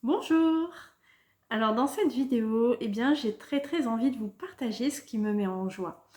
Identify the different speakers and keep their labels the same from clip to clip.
Speaker 1: Bonjour! Alors dans cette vidéo, j'ai très envie de vous partager ce qui me met en joie.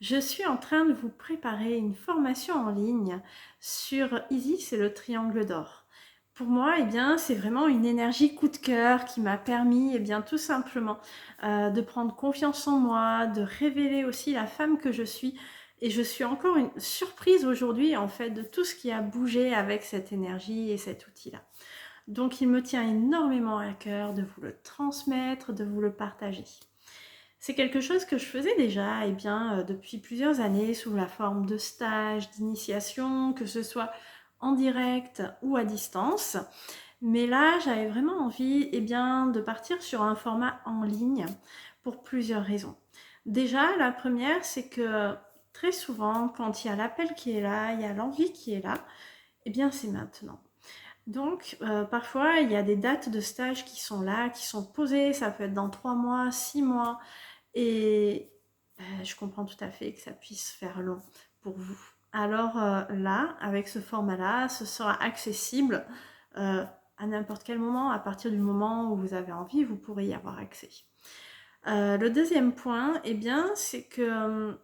Speaker 1: Je suis en train de vous préparer une formation en ligne sur Isis et le triangle d'or. Pour moi, c'est vraiment une énergie coup de cœur qui m'a permis, tout simplement, de prendre confiance en moi, de révéler aussi la femme que je suis. Et je suis encore une surprise aujourd'hui, en fait, de tout ce qui a bougé avec cette énergie et cet outil-là. Donc il me tient énormément à cœur de vous le transmettre, de vous le partager. C'est quelque chose que je faisais déjà depuis plusieurs années sous la forme de stages, d'initiation, que ce soit en direct ou à distance. Mais là, j'avais vraiment envie de partir sur un format en ligne pour plusieurs raisons. Déjà, la première, c'est que très souvent, quand il y a l'appel qui est là, il y a l'envie qui est là, c'est maintenant. Donc, parfois, il y a des dates de stage qui sont là, qui sont posées. Ça peut être dans 3 mois, 6 mois. Et je comprends tout à fait que ça puisse faire long pour vous. Alors là, avec ce format-là, ce sera accessible à n'importe quel moment. À partir du moment où vous avez envie, vous pourrez y avoir accès. Le deuxième point, c'est que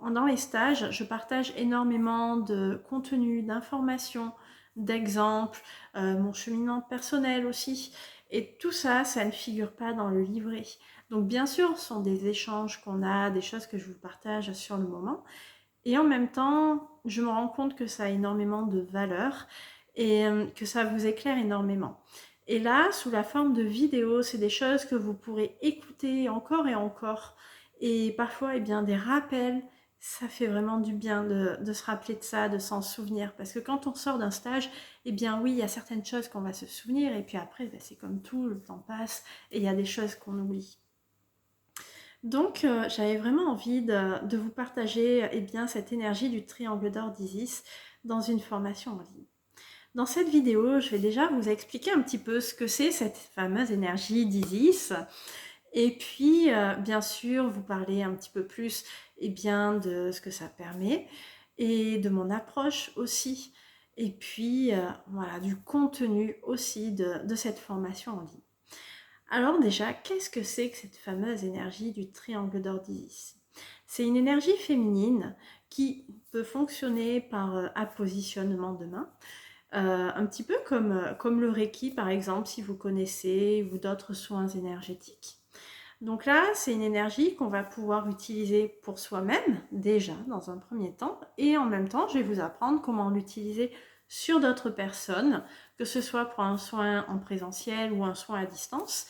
Speaker 1: dans les stages, je partage énormément de contenu, d'informations, d'exemples, mon cheminement personnel aussi. Et tout ça, ça ne figure pas dans le livret. Donc bien sûr, ce sont des échanges qu'on a, des choses que je vous partage sur le moment. Et en même temps, je me rends compte que ça a énormément de valeur et que ça vous éclaire énormément. Et là, sous la forme de vidéos, c'est des choses que vous pourrez écouter encore et encore. Et parfois, des rappels, ça fait vraiment du bien de se rappeler de ça, de s'en souvenir. Parce que quand on sort d'un stage, oui, il y a certaines choses qu'on va se souvenir. Et puis après, c'est comme tout, le temps passe et il y a des choses qu'on oublie. Donc, j'avais vraiment envie de vous partager cette énergie du triangle d'or d'Isis dans une formation en ligne. Dans cette vidéo, je vais déjà vous expliquer un petit peu ce que c'est cette fameuse énergie d'Isis. Et puis, bien sûr, vous parler un petit peu plus de ce que ça permet et de mon approche aussi. Et puis, voilà, du contenu aussi de cette formation en ligne. Alors déjà, qu'est-ce que c'est que cette fameuse énergie du triangle d'or d'Isis? C'est une énergie féminine qui peut fonctionner par appositionnement de main, un petit peu comme le Reiki par exemple, si vous connaissez, ou d'autres soins énergétiques. Donc là, c'est une énergie qu'on va pouvoir utiliser pour soi-même, déjà, dans un premier temps, et en même temps, je vais vous apprendre comment l'utiliser sur d'autres personnes, que ce soit pour un soin en présentiel ou un soin à distance,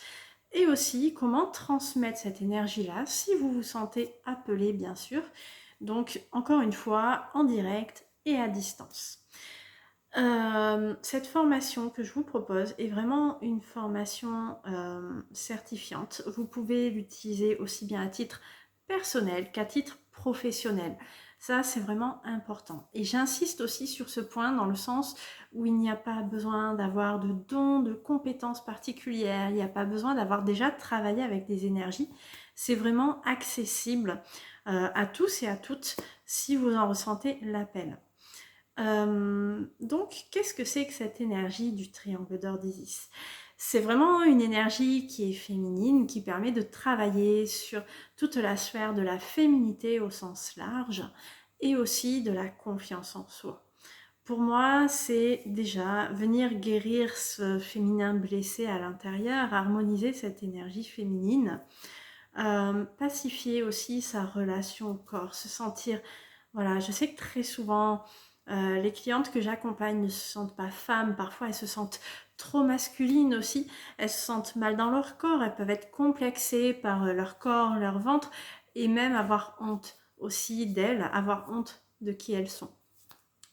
Speaker 1: et aussi comment transmettre cette énergie-là, si vous vous sentez appelé, bien sûr, donc encore une fois, en direct et à distance. Cette formation que je vous propose est vraiment une formation certifiante. Vous pouvez l'utiliser aussi bien à titre personnel qu'à titre professionnel. Ça, c'est vraiment important. Et j'insiste aussi sur ce point dans le sens où il n'y a pas besoin d'avoir de dons, de compétences particulières. Il n'y a pas besoin d'avoir déjà travaillé avec des énergies. C'est vraiment accessible à tous et à toutes si vous en ressentez l'appel. Donc, qu'est-ce que c'est que cette énergie du triangle d'or d'Isis? C'est vraiment une énergie qui est féminine, qui permet de travailler sur toute la sphère de la féminité au sens large et aussi de la confiance en soi. Pour moi, c'est déjà venir guérir ce féminin blessé à l'intérieur, harmoniser cette énergie féminine, pacifier aussi sa relation au corps, se sentir... Voilà, je sais que très souvent, les clientes que j'accompagne ne se sentent pas femmes, parfois elles se sentent trop masculines aussi, elles se sentent mal dans leur corps, elles peuvent être complexées par leur corps, leur ventre, et même avoir honte aussi d'elles, avoir honte de qui elles sont.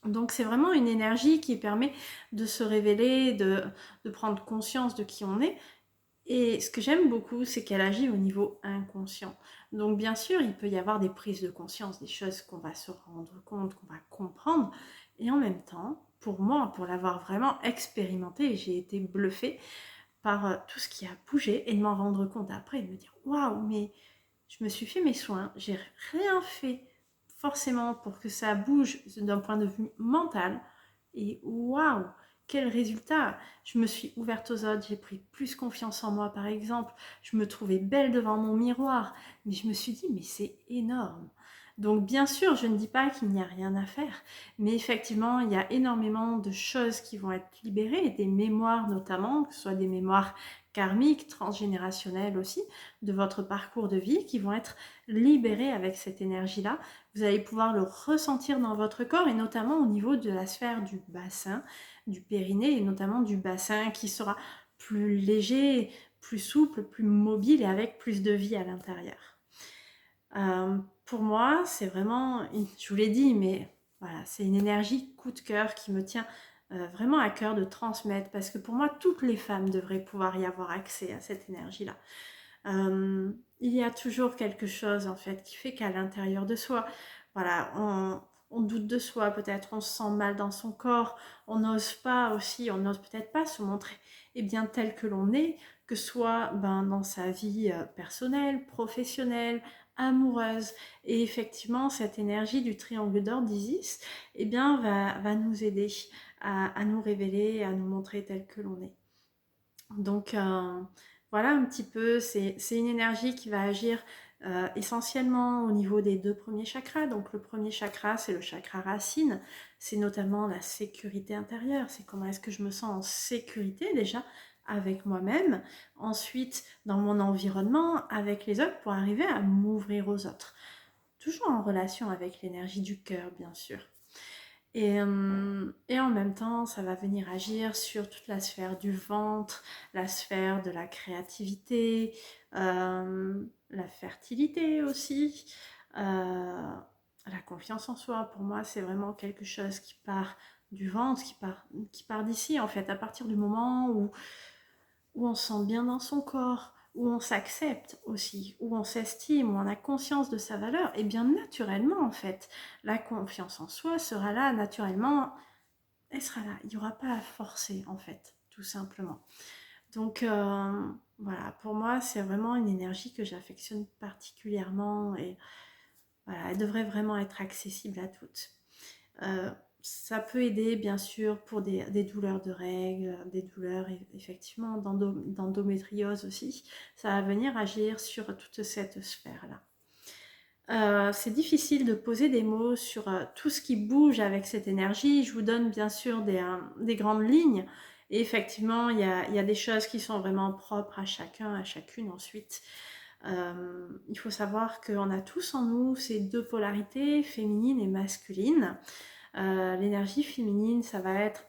Speaker 1: Donc c'est vraiment une énergie qui permet de se révéler, de prendre conscience de qui on est. Et ce que j'aime beaucoup, c'est qu'elle agit au niveau inconscient. Donc bien sûr, il peut y avoir des prises de conscience, des choses qu'on va se rendre compte, qu'on va comprendre. Et en même temps, pour moi, pour l'avoir vraiment expérimenté, j'ai été bluffée par tout ce qui a bougé et de m'en rendre compte après et de me dire waouh, mais je me suis fait mes soins, j'ai rien fait forcément pour que ça bouge d'un point de vue mental. Et waouh, quel résultat? Je me suis ouverte aux autres, j'ai pris plus confiance en moi par exemple, je me trouvais belle devant mon miroir, mais je me suis dit mais c'est énorme. Donc bien sûr, je ne dis pas qu'il n'y a rien à faire, mais effectivement, il y a énormément de choses qui vont être libérées, des mémoires notamment, que ce soit des mémoires karmiques, transgénérationnelles aussi, de votre parcours de vie, qui vont être libérées avec cette énergie-là. Vous allez pouvoir le ressentir dans votre corps et notamment au niveau de la sphère du bassin, du périnée et notamment du bassin qui sera plus léger, plus souple, plus mobile et avec plus de vie à l'intérieur. Pour moi, c'est vraiment, je vous l'ai dit, mais voilà, c'est une énergie coup de cœur qui me tient vraiment à cœur de transmettre parce que pour moi, toutes les femmes devraient pouvoir y avoir accès à cette énergie-là. Il y a toujours quelque chose en fait qui fait qu'à l'intérieur de soi, voilà, on doute de soi, peut-être on se sent mal dans son corps, on n'ose pas aussi, on n'ose peut-être pas se montrer bien tel que l'on est, que ce soit dans sa vie personnelle, professionnelle, amoureuse. Et effectivement, cette énergie du triangle d'or d'Isis va nous aider à nous révéler, à nous montrer tel que l'on est. Donc voilà un petit peu, c'est une énergie qui va agir essentiellement au niveau des 2 premiers chakras. Donc le premier chakra, c'est le chakra racine, c'est notamment la sécurité intérieure, c'est comment est-ce que je me sens en sécurité déjà avec moi-même, ensuite dans mon environnement, avec les autres, pour arriver à m'ouvrir aux autres. Toujours en relation avec l'énergie du cœur, bien sûr. Et en même temps, ça va venir agir sur toute la sphère du ventre, la sphère de la créativité, la fertilité aussi, la confiance en soi. Pour moi, c'est vraiment quelque chose qui part du ventre, qui part d'ici en fait. À partir du moment où on se sent bien dans son corps, où on s'accepte aussi, où on s'estime, où on a conscience de sa valeur, et bien naturellement en fait, la confiance en soi sera là naturellement, elle sera là, il n'y aura pas à forcer en fait, tout simplement. Donc voilà, pour moi c'est vraiment une énergie que j'affectionne particulièrement et voilà, elle devrait vraiment être accessible à toutes. Ça peut aider bien sûr pour des douleurs de règles, des douleurs effectivement d'endométriose aussi. Ça va venir agir sur toute cette sphère-là. C'est difficile de poser des mots sur tout ce qui bouge avec cette énergie. Je vous donne bien sûr des grandes lignes. Et effectivement, il y a des choses qui sont vraiment propres à chacun, à chacune ensuite. Il faut savoir qu'on a tous en nous ces 2 polarités, féminine et masculine. L'énergie féminine, ça va être,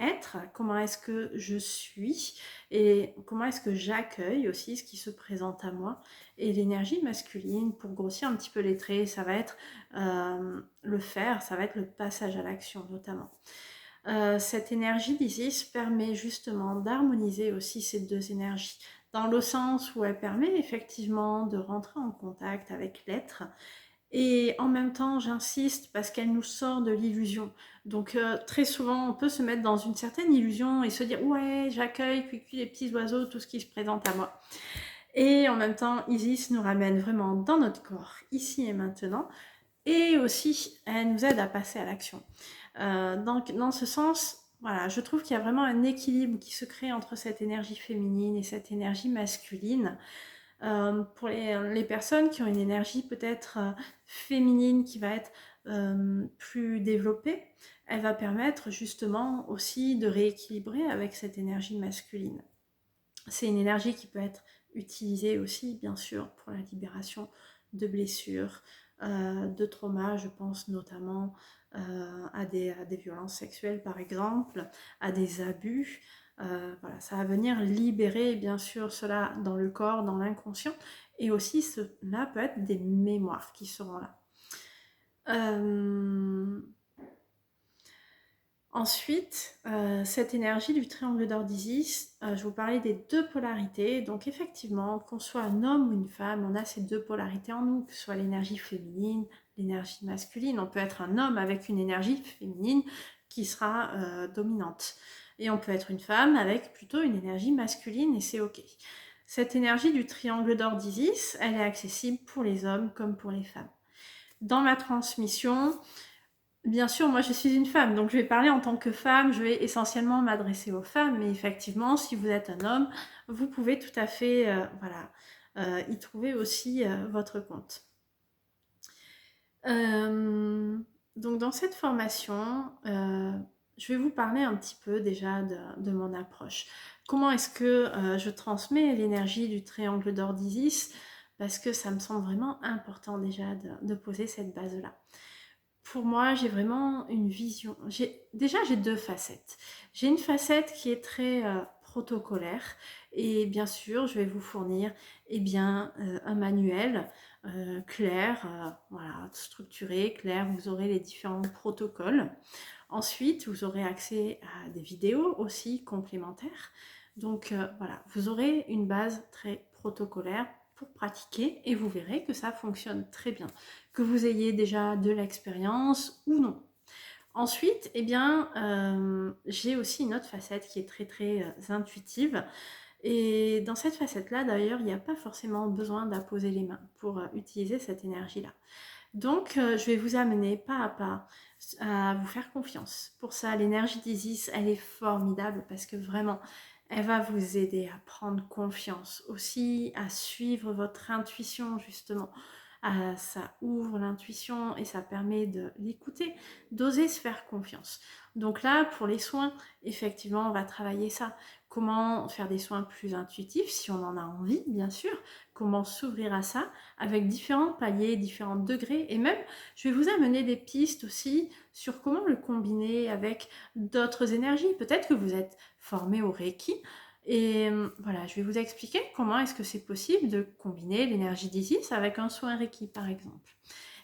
Speaker 1: être, comment est-ce que je suis et comment est-ce que j'accueille aussi ce qui se présente à moi. Et l'énergie masculine, pour grossir un petit peu les traits, ça va être le faire, ça va être le passage à l'action notamment. Cette énergie d'Isis permet justement d'harmoniser aussi ces 2 énergies, dans le sens où elle permet effectivement de rentrer en contact avec l'être. Et en même temps, j'insiste parce qu'elle nous sort de l'illusion. Donc très souvent, on peut se mettre dans une certaine illusion et se dire « Ouais, j'accueille, cuicui, les petits oiseaux, tout ce qui se présente à moi. » Et en même temps, Isis nous ramène vraiment dans notre corps, ici et maintenant. Et aussi, elle nous aide à passer à l'action. Donc dans ce sens, voilà, je trouve qu'il y a vraiment un équilibre qui se crée entre cette énergie féminine et cette énergie masculine. Pour les personnes qui ont une énergie peut-être féminine qui va être plus développée, elle va permettre justement aussi de rééquilibrer avec cette énergie masculine. C'est une énergie qui peut être utilisée aussi, bien sûr, pour la libération de blessures, de traumas, je pense notamment à des violences sexuelles par exemple, à des abus. Voilà, ça va venir libérer bien sûr cela dans le corps, dans l'inconscient, et aussi cela peut être des mémoires qui seront là. Ensuite, cette énergie du triangle d'or d'Isis, je vous parlais des 2 polarités. Donc effectivement, qu'on soit un homme ou une femme, on a ces 2 polarités en nous, que ce soit l'énergie féminine, l'énergie masculine. On peut être un homme avec une énergie féminine qui sera dominante. Et on peut être une femme avec plutôt une énergie masculine et c'est ok. Cette énergie du triangle d'or d'Isis, elle est accessible pour les hommes comme pour les femmes. Dans ma transmission, Bien sûr, moi je suis une femme, donc je vais parler en tant que femme, je vais essentiellement m'adresser aux femmes, mais effectivement, si vous êtes un homme, vous pouvez tout à fait, voilà, y trouver aussi votre compte. Donc dans cette formation, je vais vous parler un petit peu déjà de mon approche. Comment est-ce que je transmets l'énergie du triangle d'or d'Isis? Parce que ça me semble vraiment important déjà de poser cette base-là. Pour moi, j'ai vraiment une vision. Déjà, j'ai deux facettes. J'ai une facette qui est très protocolaire et bien sûr, je vais vous fournir un manuel clair, voilà, structuré, clair. Vous aurez les différents protocoles. Ensuite, vous aurez accès à des vidéos aussi complémentaires. Donc voilà, vous aurez une base très protocolaire pour pratiquer et vous verrez que ça fonctionne très bien, que vous ayez déjà de l'expérience ou non. Ensuite, j'ai aussi une autre facette qui est très intuitive. Et dans cette facette-là, d'ailleurs, il n'y a pas forcément besoin d'apposer les mains pour utiliser cette énergie-là. Donc, je vais vous amener pas à pas à vous faire confiance. Pour ça, l'énergie d'Isis, elle est formidable parce que vraiment, elle va vous aider à prendre confiance, aussi à suivre votre intuition justement. Ça ouvre l'intuition et ça permet de l'écouter, d'oser se faire confiance. Donc là, pour les soins, effectivement, on va travailler ça. Comment faire des soins plus intuitifs, si on en a envie, bien sûr. Comment s'ouvrir à ça, avec différents paliers, différents degrés. Et même, je vais vous amener des pistes aussi sur comment le combiner avec d'autres énergies. Peut-être que vous êtes formé au Reiki. Et voilà, je vais vous expliquer comment est-ce que c'est possible de combiner l'énergie d'Isis avec un soin Reiki, par exemple.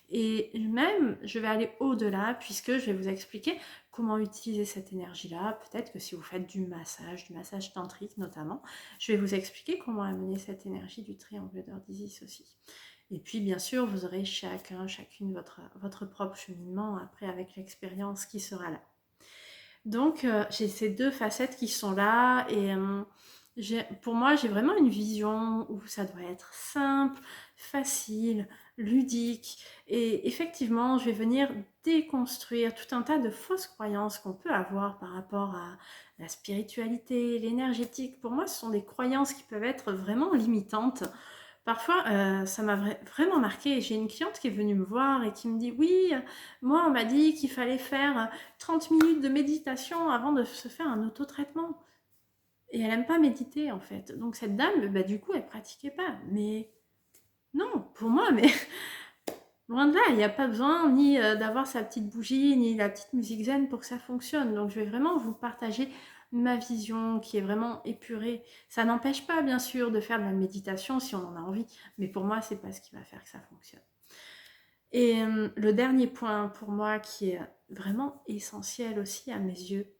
Speaker 1: Et même, je vais aller au-delà puisque je vais vous expliquer comment utiliser cette énergie-là. Peut-être que si vous faites du massage tantrique notamment, je vais vous expliquer comment amener cette énergie du triangle d'or d'Isis aussi. Et puis, bien sûr, vous aurez chacune votre propre cheminement après avec l'expérience qui sera là. Donc, j'ai ces deux facettes qui sont là et pour moi, j'ai vraiment une vision où ça doit être simple, facile, ludique. Et effectivement, je vais venir déconstruire tout un tas de fausses croyances qu'on peut avoir par rapport à la spiritualité, l'énergétique. Pour moi, ce sont des croyances qui peuvent être vraiment limitantes. Parfois, ça m'a vraiment marqué. J'ai une cliente qui est venue me voir et qui me dit: «Oui, moi, on m'a dit qu'il fallait faire 30 minutes de méditation avant de se faire un autotraitement» et elle aime pas méditer, en fait. Donc cette dame, bah, du coup, elle pratiquait pas. Mais non, pour moi, mais loin de là, il n'y a pas besoin ni d'avoir sa petite bougie, ni la petite musique zen pour que ça fonctionne. Donc je vais vraiment vous partager ma vision qui est vraiment épurée. Ça n'empêche pas, bien sûr, de faire de la méditation si on en a envie, mais pour moi, c'est pas ce qui va faire que ça fonctionne. Et le dernier point pour moi qui est vraiment essentiel aussi à mes yeux,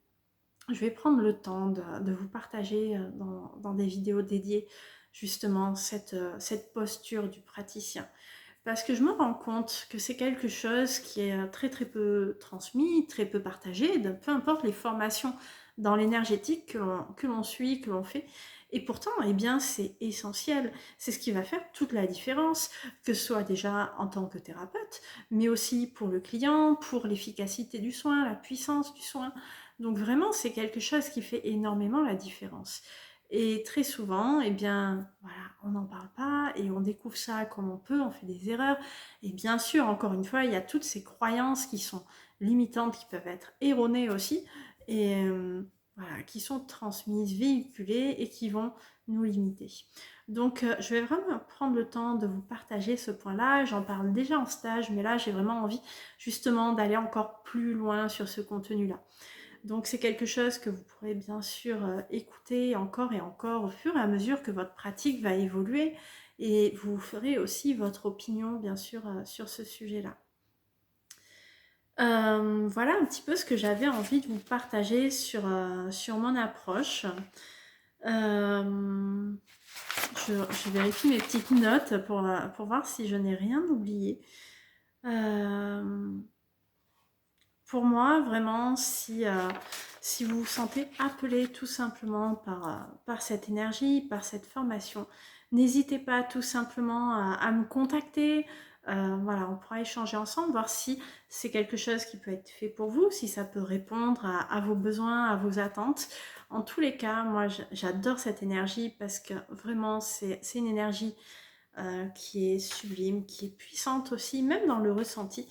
Speaker 1: je vais prendre le temps de vous partager dans des vidéos dédiées justement cette posture du praticien. Parce que je me rends compte que c'est quelque chose qui est très peu transmis, très peu partagé, peu importe les formations dans l'énergétique que l'on suit, que l'on fait. Et pourtant, eh bien, c'est essentiel. C'est ce qui va faire toute la différence, que ce soit déjà en tant que thérapeute, mais aussi pour le client, pour l'efficacité du soin, la puissance du soin. Donc vraiment, c'est quelque chose qui fait énormément la différence. Et très souvent, eh bien, voilà, on n'en parle pas et on découvre ça comme on peut, on fait des erreurs. Et bien sûr, encore une fois, il y a toutes ces croyances qui sont limitantes, qui peuvent être erronées aussi, et voilà, qui sont transmises, véhiculées et qui vont nous limiter. Donc, je vais vraiment prendre le temps de vous partager ce point-là. J'en parle déjà en stage, mais là, j'ai vraiment envie justement d'aller encore plus loin sur ce contenu-là. Donc c'est quelque chose que vous pourrez bien sûr écouter encore et encore au fur et à mesure que votre pratique va évoluer et vous ferez aussi votre opinion bien sûr sur ce sujet-là. Voilà un petit peu ce que j'avais envie de vous partager sur mon approche. Euh, je vérifie mes petites notes pour voir si je n'ai rien oublié. Pour moi, vraiment, si vous vous sentez appelé tout simplement par cette énergie, par cette formation, n'hésitez pas tout simplement à me contacter. Voilà, on pourra échanger ensemble, voir si c'est quelque chose qui peut être fait pour vous, si ça peut répondre à vos besoins, à vos attentes. En tous les cas, moi j'adore cette énergie parce que vraiment c'est une énergie qui est sublime, qui est puissante aussi, même dans le ressenti,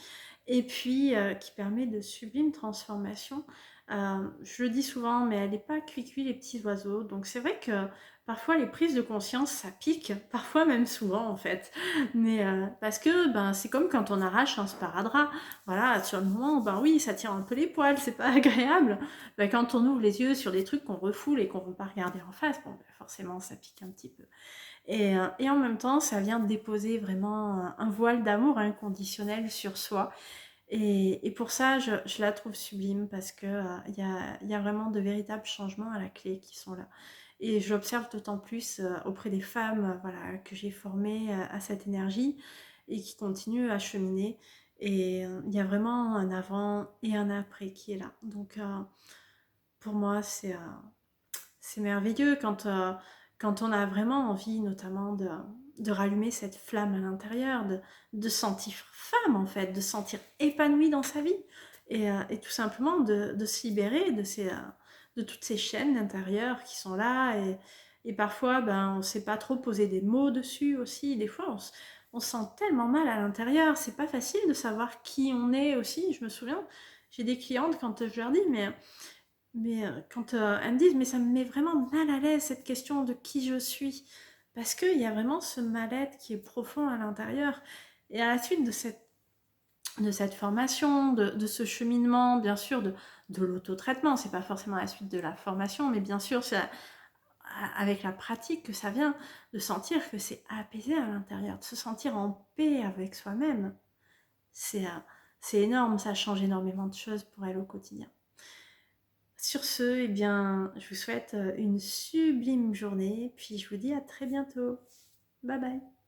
Speaker 1: et puis qui permet de sublimes transformations. Je le dis souvent, mais elle n'est pas cuicui les petits oiseaux, donc c'est vrai que parfois les prises de conscience, ça pique, parfois même souvent en fait, mais parce que ben, c'est comme quand on arrache un sparadrap, voilà, sur le moment, ben oui, ça tire un peu les poils, c'est pas agréable, ben, quand on ouvre les yeux sur des trucs qu'on refoule et qu'on ne veut pas regarder en face, bon, ben, forcément ça pique un petit peu. Et en même temps, ça vient déposer vraiment un voile d'amour inconditionnel sur soi. Et pour ça, je la trouve sublime parce que y a vraiment de véritables changements à la clé qui sont là. Et j'observe d'autant plus auprès des femmes voilà, que j'ai formées à cette énergie et qui continuent à cheminer. Et il y a vraiment un avant et un après qui est là. Donc pour moi, c'est merveilleux quand on a vraiment envie notamment de rallumer cette flamme à l'intérieur, de sentir femme en fait, de se sentir épanouie dans sa vie et tout simplement de se libérer de toutes ces chaînes intérieures qui sont là et parfois ben, on ne sait pas trop poser des mots dessus aussi, des fois on se sent tellement mal à l'intérieur, c'est pas facile de savoir qui on est aussi, je me souviens, j'ai des clientes quand je leur dis mais quand elles me disent, mais ça me met vraiment mal à l'aise cette question de qui je suis, parce qu'il y a vraiment ce mal-être qui est profond à l'intérieur. Et à la suite de cette formation, de ce cheminement, bien sûr, de l'auto-traitement, c'est pas forcément la suite de la formation, mais bien sûr, c'est avec la pratique que ça vient, de sentir que c'est apaisé à l'intérieur, de se sentir en paix avec soi-même. C'est énorme, ça change énormément de choses pour elle au quotidien. Sur ce, eh bien, je vous souhaite une sublime journée, puis je vous dis à très bientôt. Bye bye.